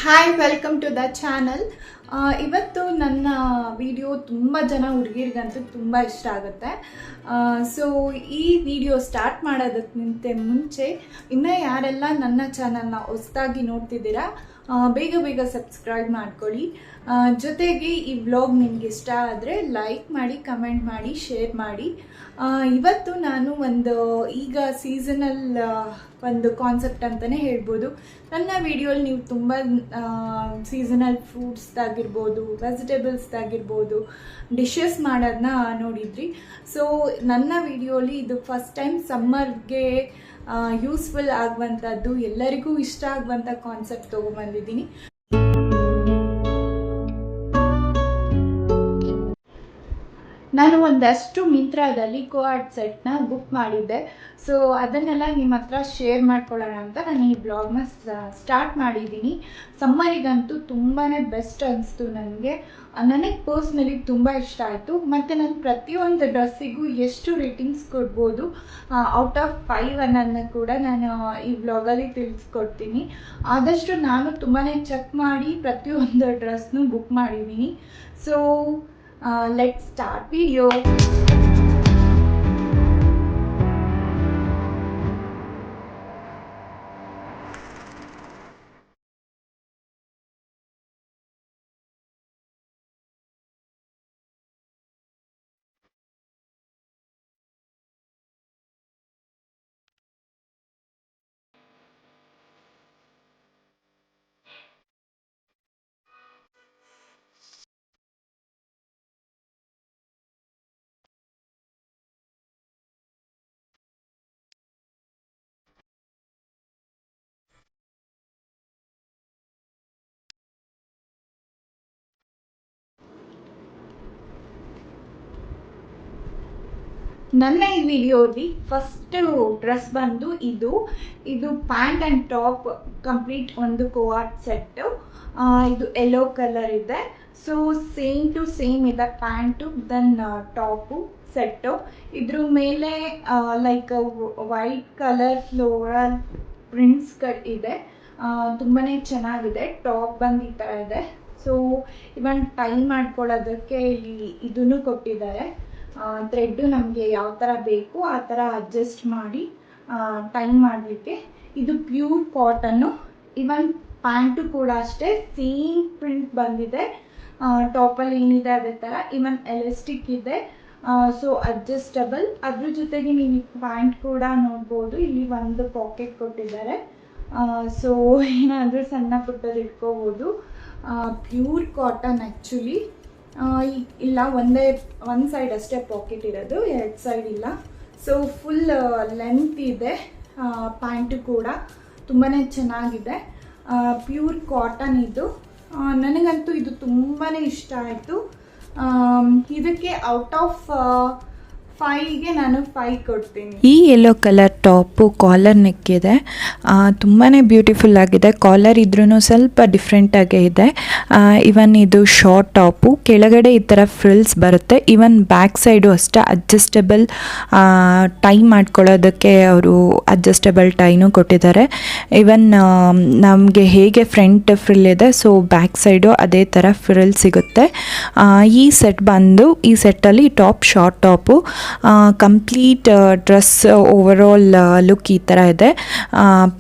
Hi, welcome to the channel. ಇವತ್ತು ನನ್ನ video ತುಂಬ ಜನ ಹುಡುಗಿರಿಗಂತೂ ತುಂಬ ಇಷ್ಟ ಆಗುತ್ತೆ. ಸೊ ಈ ವಿಡಿಯೋ ಸ್ಟಾರ್ಟ್ ಮಾಡೋದಕ್ಕಿಂತ ಮುಂಚೆ ಇನ್ನೂ ಯಾರೆಲ್ಲ ನನ್ನ ಚಾನಲ್ನ ಹೊಸದಾಗಿ ನೋಡ್ತಿದ್ದೀರಾ ಬೇಗ ಬೇಗ ಸಬ್ಸ್ಕ್ರೈಬ್ ಮಾಡ್ಕೊಳ್ಳಿ. ಜೊತೆಗೆ ಈ ವ್ಲಾಗ್ ನಿಮ್ಗೆ ಇಷ್ಟ ಆದರೆ ಲೈಕ್ ಮಾಡಿ, ಕಮೆಂಟ್ ಮಾಡಿ, ಶೇರ್ ಮಾಡಿ. ಇವತ್ತು ನಾನು ಈಗ ಸೀಸನಲ್ ಒಂದು ಕಾನ್ಸೆಪ್ಟ್ ಅಂತಲೇ ಹೇಳ್ಬೋದು. ನನ್ನ ವಿಡಿಯೋಲಿ ನೀವು ತುಂಬ ಸೀಸನಲ್ ಫ್ರೂಟ್ಸ್ದಾಗಿರ್ಬೋದು, ವೆಜಿಟೇಬಲ್ಸ್ದಾಗಿರ್ಬೋದು, ಡಿಶಸ್ ಮಾಡೋದನ್ನ ನೋಡಿದ್ರಿ. ಸೊ ನನ್ನ ವಿಡಿಯೋಲಿ ಇದು ಫಸ್ಟ್ ಟೈಮ್ ಸಮ್ಮರ್ಗೆ ಯೂಸ್ಫುಲ್ ಆಗುವಂಥದ್ದು, ಎಲ್ಲರಿಗೂ ಇಷ್ಟ ಆಗುವಂಥ ಕಾನ್ಸೆಪ್ಟ್ ತೊಗೊಂಬಂದಿದ್ದೀನಿ. ನಾನು ಒಂದಷ್ಟು ಮಿಂತ್ರಾದಲ್ಲಿ ಕೋಆರ್ಡ್ ಸೆಟ್ನ ಬುಕ್ ಮಾಡಿದ್ದೆ. ಸೊ ಅದನ್ನೆಲ್ಲ ನಿಮ್ಮ ಹತ್ರ ಶೇರ್ ಮಾಡ್ಕೊಳ್ಳೋಣ ಅಂತ ನಾನು ಈ ಬ್ಲಾಗ್ನ ಸ್ಟಾರ್ಟ್ ಮಾಡಿದ್ದೀನಿ. ಸಮ್ಮರಿಗಂತೂ ತುಂಬಾ ಬೆಸ್ಟ್ ಅನಿಸ್ತು ನನಗೆ ಪರ್ಸ್ನಲಿ ತುಂಬ ಇಷ್ಟ ಆಯಿತು. ಮತ್ತು ನಾನು ಪ್ರತಿಯೊಂದು ಡ್ರೆಸ್ಸಿಗೂ ಎಷ್ಟು ರೇಟಿಂಗ್ಸ್ ಕೊಡ್ಬೋದು ಔಟ್ ಆಫ್ 5 ಅನ್ನೋದನ್ನ ಕೂಡ ನಾನು ಈ ಬ್ಲಾಗಲ್ಲಿ ತಿಳಿಸ್ಕೊಡ್ತೀನಿ. ಆದಷ್ಟು ನಾನು ತುಂಬಾ ಚೆಕ್ ಮಾಡಿ ಪ್ರತಿಯೊಂದು ಡ್ರೆಸ್ನೂ ಬುಕ್ ಮಾಡಿದ್ದೀನಿ. So let's start video. ನನ್ನ ಈ ವಿಡಿಯೋಲಿ ಫಸ್ಟ್ ಡ್ರೆಸ್ ಬಂದು ಇದು ಪ್ಯಾಂಟ್ ಆ್ಯಂಡ್ ಟಾಪ್ ಕಂಪ್ಲೀಟ್ ಒಂದು ಕೋಆರ್ಡ್ ಸೆಟ್ಟು. ಇದು ಯೆಲ್ಲೋ ಕಲರ್ ಇದೆ. ಸೊ ಸೇಮ್ ಟು ಸೇಮ್ ಇದೆ ಪ್ಯಾಂಟು, ದೆನ್ ಟಾಪು ಸೆಟ್ಟು. ಇದ್ರ ಮೇಲೆ ಲೈಕ್ ವೈಟ್ ಕಲರ್ ಫ್ಲೋರಲ್ ಪ್ರಿಂಟ್ಸ್ಗಳು ಇದೆ. ತುಂಬಾ ಚೆನ್ನಾಗಿದೆ. ಟಾಪ್ ಬಂದು ಈ ಥರ ಇದೆ. ಸೊ ಇವನ್ ಟೈ ಮಾಡ್ಕೊಳ್ಳೋದಕ್ಕೆ ಇಲ್ಲಿ ಇದನ್ನು ಕೊಟ್ಟಿದ್ದಾರೆ. ಥ್ರೆಡ್ಡು ನಮಗೆ ಯಾವ ಥರ ಬೇಕು ಆ ಥರ ಅಡ್ಜಸ್ಟ್ ಮಾಡಿ ಟೈ ಮಾಡಲಿಕ್ಕೆ. ಇದು ಪ್ಯೂರ್ ಕಾಟನ್ನು. ಇವನ್ ಪ್ಯಾಂಟು ಕೂಡ ಅಷ್ಟೇ ಸೇಮ್ ಪ್ರಿಂಟ್ ಬಂದಿದೆ. ಟಾಪಲ್ಲಿ ಏನಿದೆ ಅದೇ ಥರ. ಇವನ್ ಎಲಾಸ್ಟಿಕ್ ಇದೆ. So adjustable. ಅದ್ರ ಜೊತೆಗೆ ನೀವು ಪ್ಯಾಂಟ್ ಕೂಡ ನೋಡ್ಬೋದು. ಇಲ್ಲಿ ಒಂದು ಪಾಕೆಟ್ ಕೊಟ್ಟಿದ್ದಾರೆ. ಸೊ ಏನಾದರೂ ಸಣ್ಣ ಪುಟ್ಟದ್ದು ಇಟ್ಕೋಬೋದು. Pure cotton actually. ಇಲ್ಲ, ಒಂದು ಸೈಡ್ ಅಷ್ಟೇ ಪಾಕೆಟ್ ಇರೋದು, 2 ಸೈಡ್ ಇಲ್ಲ. ಸೊ ಫುಲ್ ಲೆಂತ್ ಇದೆ. ಪ್ಯಾಂಟು ಕೂಡ ತುಂಬಾ ಚೆನ್ನಾಗಿದೆ. ಪ್ಯೂರ್ ಕಾಟನ್ ಇದು. ನನಗಂತೂ ಇದು ತುಂಬಾ ಇಷ್ಟ ಆಯಿತು. ಇದಕ್ಕೆ ಔಟ್ ಆಫ್ 5ಗೆ ನಾನು 5 ಕೊಡ್ತೀನಿ. ಈ yellow colour top collar neck ಇದೆ. ತುಂಬಾ ಬ್ಯೂಟಿಫುಲ್ ಆಗಿದೆ. ಕಾಲರ್ ಇದ್ರೂ ಸ್ವಲ್ಪ ಡಿಫ್ರೆಂಟಾಗೇ ಇದೆ. ಇವನ್ ಇದು ಶಾರ್ಟ್ ಟಾಪು. ಕೆಳಗಡೆ ಈ ಥರ ಫ್ರಿಲ್ಸ್ ಬರುತ್ತೆ. ಇವನ್ ಬ್ಯಾಕ್ ಸೈಡು ಅಷ್ಟೇ ಅಡ್ಜಸ್ಟಬಲ್ ಟೈ ಮಾಡ್ಕೊಳ್ಳೋದಕ್ಕೆ ಅವರು ಅಡ್ಜಸ್ಟಬಲ್ ಟೈನೂ ಕೊಟ್ಟಿದ್ದಾರೆ. ಇವನ್ ನಮಗೆ ಹೇಗೆ ಫ್ರಂಟ್ ಫ್ರಿಲ್ ಇದೆ, ಸೊ ಬ್ಯಾಕ್ ಸೈಡು ಅದೇ ಥರ ಫ್ರಿಲ್ ಸಿಗುತ್ತೆ. ಈ ಸೆಟ್ಟಲ್ಲಿ top short top. Complete dress overall look ಈ ಥರ ಇದೆ.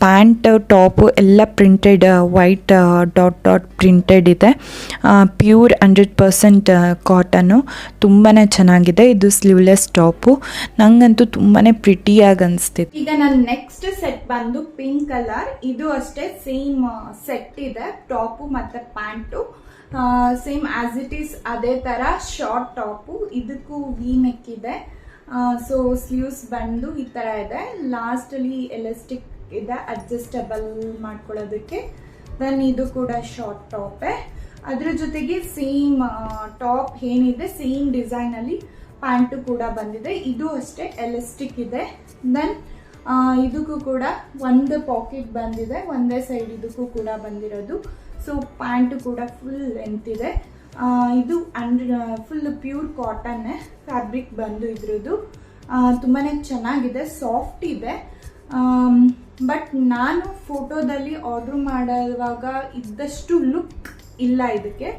ಪ್ಯಾಂಟ್ ಟಾಪು ಎಲ್ಲ ಪ್ರಿಂಟೆಡ್, ವೈಟ್ ಡಾಟ್ ಪ್ರಿಂಟೆಡ್ ಇದೆ. Pure 100% cotton. ತುಂಬಾ ಚೆನ್ನಾಗಿದೆ. ಇದು ಸ್ಲೀವ್ಲೆಸ್ ಟಾಪು. ನನಗಂತೂ ತುಂಬಾ ಪ್ರಿಟಿಯಾಗಿ ಅನಿಸ್ತಿದೆ. ಈಗ ನನ್ನ ನೆಕ್ಸ್ಟ್ ಸೆಟ್ ಬಂದು ಪಿಂಕ್ ಕಲರ್. ಇದು ಅಷ್ಟೇ ಸೇಮ್ ಸೆಟ್ ಇದೆ. ಟಾಪು ಮತ್ತು pant same as it is ಅದೇ ಥರ. Short top. ಇದಕ್ಕೂ ವಿ ನೆಕ್ ಇದೆ. ಸೊ ಸ್ಲೀವ್ಸ್ ಬಂದು ಈ ಥರ ಇದೆ. ಲಾಸ್ಟಲ್ಲಿ ಎಲಾಸ್ಟಿಕ್ ಇದೆ ಅಡ್ಜಸ್ಟಬಲ್ ಮಾಡ್ಕೊಳ್ಳೋದಕ್ಕೆ. ದೆನ್ ಇದು ಕೂಡ ಶಾರ್ಟ್ ಟಾಪೇ. ಅದ್ರ ಜೊತೆಗೆ ಸೇಮ್ ಟಾಪ್ ಏನಿದೆ ಸೇಮ್ ಡಿಸೈನಲ್ಲಿ ಪ್ಯಾಂಟು ಕೂಡ ಬಂದಿದೆ. ಇದು ಅಷ್ಟೇ ಎಲಾಸ್ಟಿಕ್ ಇದೆ. ದೆನ್ ಇದಕ್ಕೂ ಕೂಡ ಒಂದು ಪಾಕೆಟ್ ಬಂದಿದೆ. ಒಂದೇ ಸೈಡ್ ಇದಕ್ಕೂ ಕೂಡ ಬಂದಿರೋದು. ಸೊ ಪ್ಯಾಂಟು ಕೂಡ ಫುಲ್ ಲೆಂತ್ ಇದೆ. ಇದು ಫುಲ್ ಪ್ಯೂರ್ ಕಾಟನ್ ಫ್ಯಾಬ್ರಿಕ್ ಬಂದು ಇದ್ರದ್ದು. ತುಂಬಾ ಚೆನ್ನಾಗಿದೆ. ಸಾಫ್ಟ್ ಇದೆ. ಬಟ್ ನಾನು ಫೋಟೋದಲ್ಲಿ ಆರ್ಡ್ರ್ ಮಾಡುವಾಗ ಇದ್ದಷ್ಟು ಲುಕ್ ಇಲ್ಲ ಇದಕ್ಕೆ.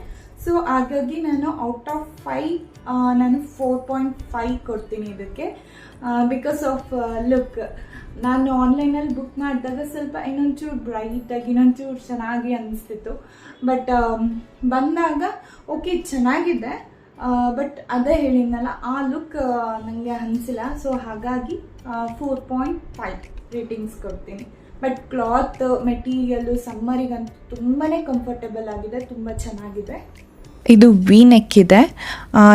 ಸೊ ಹಾಗಾಗಿ ನಾನು ಔಟ್ ಆಫ್ 5 ನಾನು 4.5 ಕೊಡ್ತೀನಿ ಇದಕ್ಕೆ, ಬಿಕಾಸ್ ಆಫ್ ಲುಕ್. ನಾನು ಆನ್ಲೈನಲ್ಲಿ ಬುಕ್ ಮಾಡಿದಾಗ ಸ್ವಲ್ಪ ಇನ್ನೊಂಚೂರು ಬ್ರೈಟಾಗಿ ಇನ್ನೊಂಚೂರು ಚೆನ್ನಾಗಿ ಅನ್ನಿಸ್ತಿತ್ತು. ಬಟ್ ಬಂದಾಗ ಓಕೆ ಚೆನ್ನಾಗಿದೆ, ಬಟ್ ಅದೇ ಹೇಳಿದ್ನಲ್ಲ ಆ ಲುಕ್ ನನಗೆ ಅನಿಸಿಲ್ಲ. ಸೊ ಹಾಗಾಗಿ 4.5 ರೇಟಿಂಗ್ಸ್ ಕೊಡ್ತೀನಿ. ಬಟ್ ಕ್ಲಾತ್ ಮೆಟೀರಿಯಲ್ಲು ಸಮ್ಮರಿಗಂತೂ ತುಂಬಾ ಕಂಫರ್ಟಬಲ್ ಆಗಿದೆ, ತುಂಬ ಚೆನ್ನಾಗಿದೆ. ಇದು ವಿ ನೆಕ್ ಇದೆ.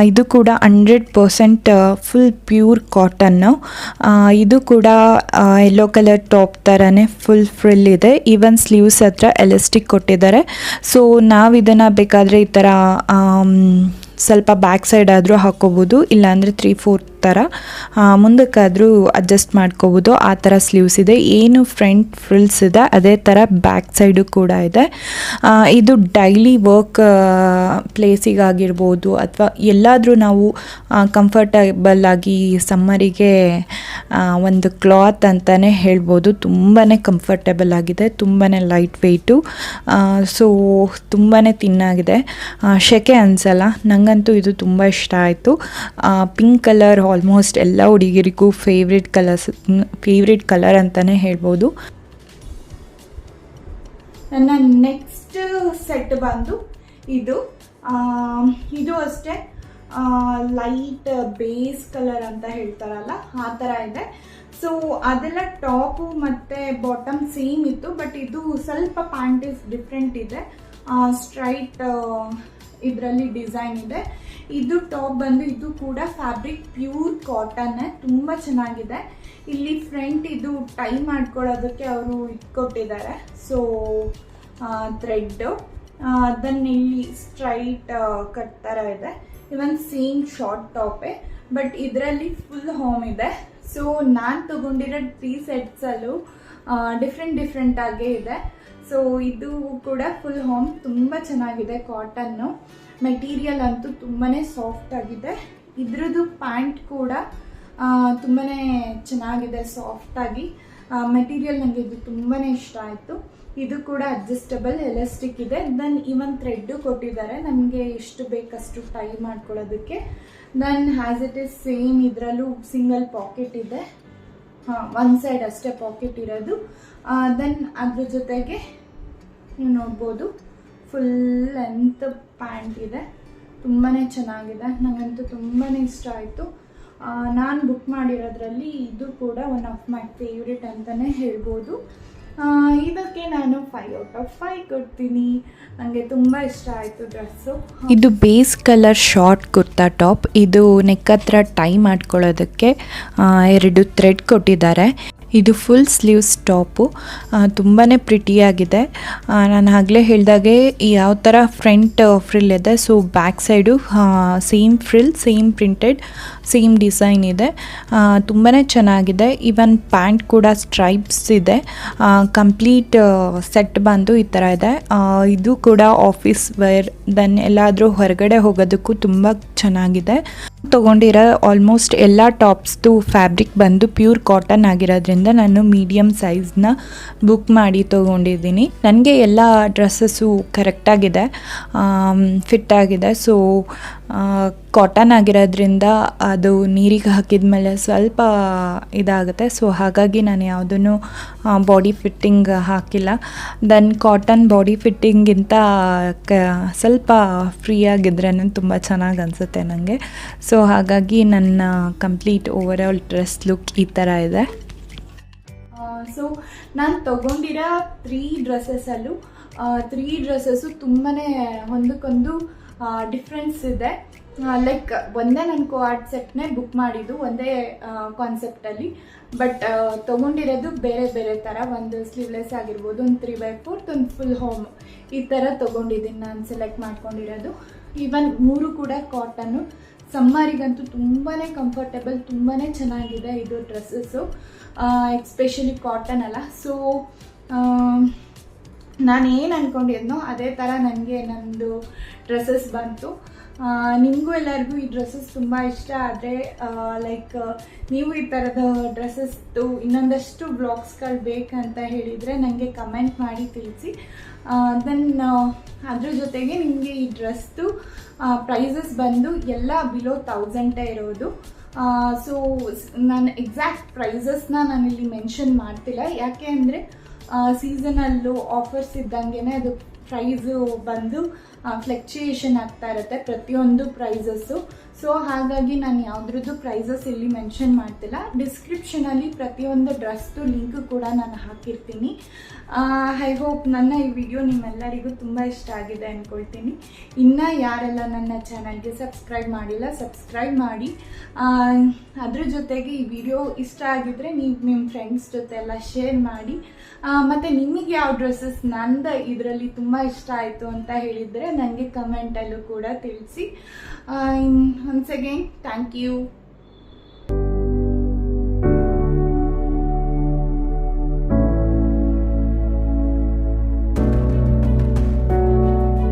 ಇದು ಕೂಡ 100% ಫುಲ್ ಪ್ಯೂರ್ ಕಾಟನ್ನು. ಇದು ಕೂಡ ಯೆಲ್ಲೋ ಕಲರ್ ಟಾಪ್ ಥರನೇ ಫುಲ್ ಫ್ರಿಲ್ ಇದೆ. ಈವನ್ ಸ್ಲೀವ್ಸ್ ಹತ್ರ ಎಲಾಸ್ಟಿಕ್ ಕೊಟ್ಟಿದ್ದಾರೆ. ಸೊ ನಾವು ಇದನ್ನು ಬೇಕಾದರೆ ಈ ಥರ ಸ್ವಲ್ಪ ಬ್ಯಾಕ್ ಸೈಡ್ ಆದರೂ ಹಾಕ್ಕೋಬೋದು, ಇಲ್ಲಾಂದರೆ 3/4 ಥರ ಮುಂದಕ್ಕಾದರೂ ಅಡ್ಜಸ್ಟ್ ಮಾಡ್ಕೋಬೋದು. ಆ ಥರ ಸ್ಲೀವ್ಸ್ ಇದೆ. ಏನು ಫ್ರಂಟ್ ಫ್ರಿಲ್ಸ್ ಇದೆ ಅದೇ ಥರ ಬ್ಯಾಕ್ ಸೈಡು ಕೂಡ ಇದೆ. ಇದು ಡೈಲಿ ವರ್ಕ್ ಪ್ಲೇಸಿಗಾಗಿರ್ಬೋದು ಅಥವಾ ಎಲ್ಲಾದರೂ ನಾವು ಕಂಫರ್ಟಬಲ್ ಆಗಿ ಸಮ್ಮರಿಗೆ ಒಂದು ಕ್ಲಾತ್ ಅಂತಲೇ ಹೇಳ್ಬೋದು. ತುಂಬಾ ಕಂಫರ್ಟಬಲ್ ಆಗಿದೆ, ತುಂಬಾ ಲೈಟ್ ವೆಯ್ಟು. ಸೊ ತುಂಬಾ ತಿನ್ನಾಗಿದೆ, ಸೆಕೆ ಅನಿಸಲ್ಲ. ನನಗಂತೂ ಇದು ತುಂಬ ಇಷ್ಟ ಆಯಿತು. ಪಿಂಕ್ ಕಲರ್ ಆಲ್ಮೋಸ್ಟ್ ಎಲ್ಲ ಹುಡುಗಿರಿಗೂ ಫೇವ್ರೆಟ್ ಕಲರ್ ಅಂತಲೇ ಹೇಳ್ಬೋದು. ನನ್ನ ನೆಕ್ಸ್ಟ್ ಸೆಟ್ ಬಂದು ಇದು ಅಷ್ಟೇ ಲೈಟ್ ಬೇಸ್ ಕಲರ್ ಅಂತ ಹೇಳ್ತಾರಲ್ಲ ಆ ಥರ ಇದೆ. ಸೊ ಅದೆಲ್ಲ ಟಾಪು ಮತ್ತು ಬಾಟಮ್ ಸೇಮ್ ಇತ್ತು, ಬಟ್ ಇದು ಸ್ವಲ್ಪ ಪ್ಯಾಂಟೀಸ್ ಡಿಫ್ರೆಂಟ್ ಇದೆ. ಸ್ಟ್ರೈಟ್ ಇದರಲ್ಲಿ ಡಿಸೈನ್ ಇದೆ. ಇದು ಟಾಪ್ ಬಂದು ಇದು ಕೂಡ ಫ್ಯಾಬ್ರಿಕ್ ಪ್ಯೂರ್ ಕಾಟನ್, ತುಂಬ ಚೆನ್ನಾಗಿದೆ. ಇಲ್ಲಿ ಫ್ರಂಟ್ ಇದು ಟೈ ಮಾಡ್ಕೊಳ್ಳೋದಕ್ಕೆ ಅವರು ಇಟ್ಕೊಟ್ಟಿದ್ದಾರೆ. ಸೊ ಥ್ರೆಡ್ಡು ಅದನ್ನು ಇಲ್ಲಿ ಸ್ಟ್ರೈಟ್ ಕಟ್ ಥರ ಇದೆ. ಇವನ್ ಸೇಮ್ ಶಾರ್ಟ್ ಟಾಪೇ, ಬಟ್ ಇದರಲ್ಲಿ ಫುಲ್ ಹೋಮ್ ಇದೆ. ಸೊ ನಾನು ತೊಗೊಂಡಿರೋ 3 ಸೆಟ್ಸಲ್ಲೂ ಡಿಫ್ರೆಂಟ್ ಆಗೇ ಇದೆ. ಸೊ ಇದು ಕೂಡ ಫುಲ್ ಹೋಮ್, ತುಂಬ ಚೆನ್ನಾಗಿದೆ. ಕಾಟನ್ನು ಮೆಟೀರಿಯಲ್ ಅಂತೂ ತುಂಬಾ ಸಾಫ್ಟ್ ಆಗಿದೆ. ಇದ್ರದ್ದು ಪ್ಯಾಂಟ್ ಕೂಡ ತುಂಬಾ ಚೆನ್ನಾಗಿದೆ, ಸಾಫ್ಟಾಗಿ. ಮೆಟೀರಿಯಲ್ ನನಗೆ ಇದು ತುಂಬಾ ಇಷ್ಟ ಆಯಿತು. ಇದು ಕೂಡ ಅಡ್ಜಸ್ಟಬಲ್ ಎಲಾಸ್ಟಿಕ್ ಇದೆ. ದೆನ್ ಇವನ್ ಥ್ರೆಡ್ಡು ಕೊಟ್ಟಿದ್ದಾರೆ ನಮಗೆ ಎಷ್ಟು ಬೇಕಷ್ಟು ಟೈ ಮಾಡ್ಕೊಳ್ಳೋದಕ್ಕೆ. Then has it is same ಇದರಲ್ಲೂ ಸಿಂಗಲ್ ಪಾಕೆಟ್ ಇದೆ, ಒನ್ ಸೈಡ್ ಅಷ್ಟೇ ಪಾಕೆಟ್ ಇರೋದು. ದೆನ್ ಅದ್ರ ಜೊತೆಗೆ ನೀವು ನೋಡ್ಬೋದು ಫುಲ್ ಲೆಂತ್ ಪ್ಯಾಂಟ್ ಇದೆ, ತುಂಬಾ ಚೆನ್ನಾಗಿದೆ. ನನಗಂತೂ ತುಂಬಾ ಇಷ್ಟ ಆಯಿತು. ನಾನು ಬುಕ್ ಮಾಡಿರೋದ್ರಲ್ಲಿ ಇದು ಕೂಡ ಒನ್ ಆಫ್ ಮೈ ಫೇವ್ರೆಟ್ ಅಂತಲೇ ಹೇಳ್ಬೋದು. ಇದಕ್ಕೆ ನಾನು 5 out of 5 ಕೊಡ್ತೀನಿ. ನನಗೆ ತುಂಬ ಇಷ್ಟ ಆಯಿತು ಡ್ರೆಸ್ಸು. ಇದು base colour short kurta top. ಇದು ನೆಕ್ ಹತ್ರ ಟೈ ಮಾಡ್ಕೊಳ್ಳೋದಕ್ಕೆ 2 ಥ್ರೆಡ್ ಕೊಟ್ಟಿದ್ದಾರೆ. ಇದು ಫುಲ್ ಸ್ಲೀವ್ಸ್ ಟಾಪು, ತುಂಬಾ ಪ್ರಿಟಿಯಾಗಿದೆ. ನಾನು ಆಗಲೇ ಹೇಳಿದಾಗೆ ಯಾವ ಥರ ಫ್ರಂಟ್ ಫ್ರಿಲ್ ಇದೆ, so back side same frill, same printed, same design ಇದೆ. ತುಂಬಾ ಚೆನ್ನಾಗಿದೆ. ಇವನ್ ಪ್ಯಾಂಟ್ ಕೂಡ ಸ್ಟ್ರೈಪ್ಸ್ ಇದೆ. ಕಂಪ್ಲೀಟ್ ಸೆಟ್ ಬಂದು ಈ ಥರ ಇದೆ. ಇದು ಕೂಡ ಆಫೀಸ್ ವೇರ್, ದೆನ್ ಎಲ್ಲಾದರೂ ಹೊರಗಡೆ ಹೋಗೋದಕ್ಕೂ ತುಂಬ ಚೆನ್ನಾಗಿದೆ. ತೊಗೊಂಡಿರೋ ಆಲ್ಮೋಸ್ಟ್ ಎಲ್ಲ ಟಾಪ್ಸ್ದು ಫ್ಯಾಬ್ರಿಕ್ ಬಂದು ಪ್ಯೂರ್ ಕಾಟನ್ ಆಗಿರೋದ್ರಿಂದ ನಾನು ಮೀಡಿಯಮ್ ಸೈಜ್ನ ಬುಕ್ ಮಾಡಿ ತೊಗೊಂಡಿದ್ದೀನಿ. ನನಗೆ ಎಲ್ಲ ಡ್ರೆಸ್ಸಸ್ಸು ಕರೆಕ್ಟಾಗಿದೆ, ಫಿಟ್ ಆಗಿದೆ. ಸೊ ಕಾಟನ್ ಆಗಿರೋದ್ರಿಂದ ಅದು ನೀರಿಗೆ ಹಾಕಿದ ಮೇಲೆ ಸ್ವಲ್ಪ ಇದಾಗುತ್ತೆ. ಸೊ ಹಾಗಾಗಿ ನಾನು ಯಾವುದನ್ನು ಬಾಡಿ ಫಿಟ್ಟಿಂಗ್ ಹಾಕಿಲ್ಲ. ದೆನ್ ಕಾಟನ್ ಬಾಡಿ ಫಿಟ್ಟಿಂಗಿಂತ ಸ್ವಲ್ಪ ಫ್ರೀಯಾಗಿದ್ರೇ ತುಂಬ ಚೆನ್ನಾಗಿ ಅನಿಸುತ್ತೆ ನನಗೆ. ಸೊ ಹಾಗಾಗಿ ನನ್ನ complete over all dress look ಈ ಥರ ಇದೆ. ಸೊ ನಾನು ತೊಗೊಂಡಿರೋ 3 ಡ್ರೆಸ್ಸಸ್ಸಲ್ಲೂ 3 ಡ್ರೆಸ್ಸಸ್ಸು ತುಂಬಾ ಒಂದಕ್ಕೊಂದು ಡಿಫ್ರೆನ್ಸ್ ಇದೆ. ಲೈಕ್ ಒಂದೇ ನಾನು ಕೋಆರ್ಡ್ ಸೆಟ್ನೇ ಬುಕ್ ಮಾಡಿದ್ದು, ಒಂದೇ ಕಾನ್ಸೆಪ್ಟಲ್ಲಿ. ಬಟ್ ತೊಗೊಂಡಿರೋದು ಬೇರೆ ಬೇರೆ ಥರ. ಒಂದು ಸ್ಲೀವ್ಲೆಸ್ ಆಗಿರ್ಬೋದು, ಒಂದು 3/4, ಒಂದು ಫುಲ್ ಹೋಮ್, ಈ ಥರ ತೊಗೊಂಡಿದ್ದೀನಿ ನಾನು ಸೆಲೆಕ್ಟ್ ಮಾಡ್ಕೊಂಡಿರೋದು. ಈವನ್ 3 ಕೂಡ ಕಾಟನ್ನು. ಸಮ್ಮರಿಗಂತೂ ತುಂಬಾ ಕಂಫರ್ಟಬಲ್, ತುಂಬಾ ಚೆನ್ನಾಗಿದೆ ಇದು ಡ್ರೆಸ್ಸಸ್ಸು, ಎಕ್ಸ್ಪೆಷಲಿ ಕಾಟನ್ ಅಲ್ಲ. ಸೊ ನಾನು ಏನು ಅಂದ್ಕೊಂಡಿದ್ನೋ ಅದೇ ಥರ ನನಗೆ ನಂದು ಡ್ರೆಸ್ಸಸ್ ಬಂತು. ನಿಮಗೂ ಎಲ್ಲರಿಗೂ ಈ ಡ್ರೆಸ್ಸಸ್ ತುಂಬ ಇಷ್ಟ ಆದರೆ ಲೈಕ್ ನೀವು ಈ ಥರದ ಡ್ರೆಸ್ಸಸ್ದು ಇನ್ನೊಂದಷ್ಟು ಬ್ಲಾಗ್ಸ್ಗಳು ಬೇಕಂತ ಹೇಳಿದರೆ ನನಗೆ ಕಮೆಂಟ್ ಮಾಡಿ ತಿಳಿಸಿ. ದೆನ್ ಅದ್ರ ಜೊತೆಗೆ ನಿಮಗೆ ಈ ಡ್ರೆಸ್ದು ಪ್ರೈಸಸ್ ಬಂದು ಎಲ್ಲ ಬಿಲೋ 1000 ಇರೋದು. ಸೊ ನಾನು ಎಕ್ಸಾಕ್ಟ್ ಪ್ರೈಸಸ್ನ ನಾನಿಲ್ಲಿ ಮೆನ್ಷನ್ ಮಾಡ್ತಿಲ್ಲ, ಯಾಕೆ ಅಂದರೆ ಸೀಸನಲ್ಲು ಆಫರ್ಸ್ ಇದ್ದಂಗೆ ಅದು ಪ್ರೈಸು ಬಂದು ಫ್ಲಕ್ಚುಯೇಷನ್ ಆಗ್ತಾ ಇರುತ್ತೆ ಪ್ರತಿಯೊಂದು ಪ್ರೈಸಸ್ಸು. ಸೊ ಹಾಗಾಗಿ ನಾನು ಯಾವುದ್ರದ್ದು ಪ್ರೈಸಸ್ ಇಲ್ಲಿ ಮೆನ್ಷನ್ ಮಾಡ್ತಿಲ್ಲ. ಡಿಸ್ಕ್ರಿಪ್ಷನಲ್ಲಿ ಪ್ರತಿಯೊಂದು ಡ್ರೆಸ್ದು ಲಿಂಕ್ ಕೂಡ ನಾನು ಹಾಕಿರ್ತೀನಿ. ಐ ಹೋಪ್ ನನ್ನ ಈ ವಿಡಿಯೋ ನಿಮ್ಮೆಲ್ಲರಿಗೂ ತುಂಬ ಇಷ್ಟ ಆಗಿದೆ ಅಂದ್ಕೊಳ್ತೀನಿ. ಇನ್ನು ಯಾರೆಲ್ಲ ನನ್ನ ಚಾನಲ್ಗೆ ಸಬ್ಸ್ಕ್ರೈಬ್ ಮಾಡಿಲ್ಲ ಸಬ್ಸ್ಕ್ರೈಬ್ ಮಾಡಿ. ಅದ್ರ ಜೊತೆಗೆ ಈ ವಿಡಿಯೋ ಇಷ್ಟ ಆಗಿದ್ರೆ ನೀವು ನಿಮ್ಮ ಫ್ರೆಂಡ್ಸ್ ಜೊತೆ ಎಲ್ಲ ಶೇರ್ ಮಾಡಿ. ಮತ್ತು ನಿಮಗೆ ಯಾವ ಡ್ರೆಸ್ಸಸ್ ನಂದು ಇದರಲ್ಲಿ ತುಂಬ ಇಷ್ಟ ಆಯಿತು ಅಂತ ಹೇಳಿದರೆ ನನಗೆ ಕಮೆಂಟಲ್ಲೂ ಕೂಡ ತಿಳಿಸಿ. Once again thank you.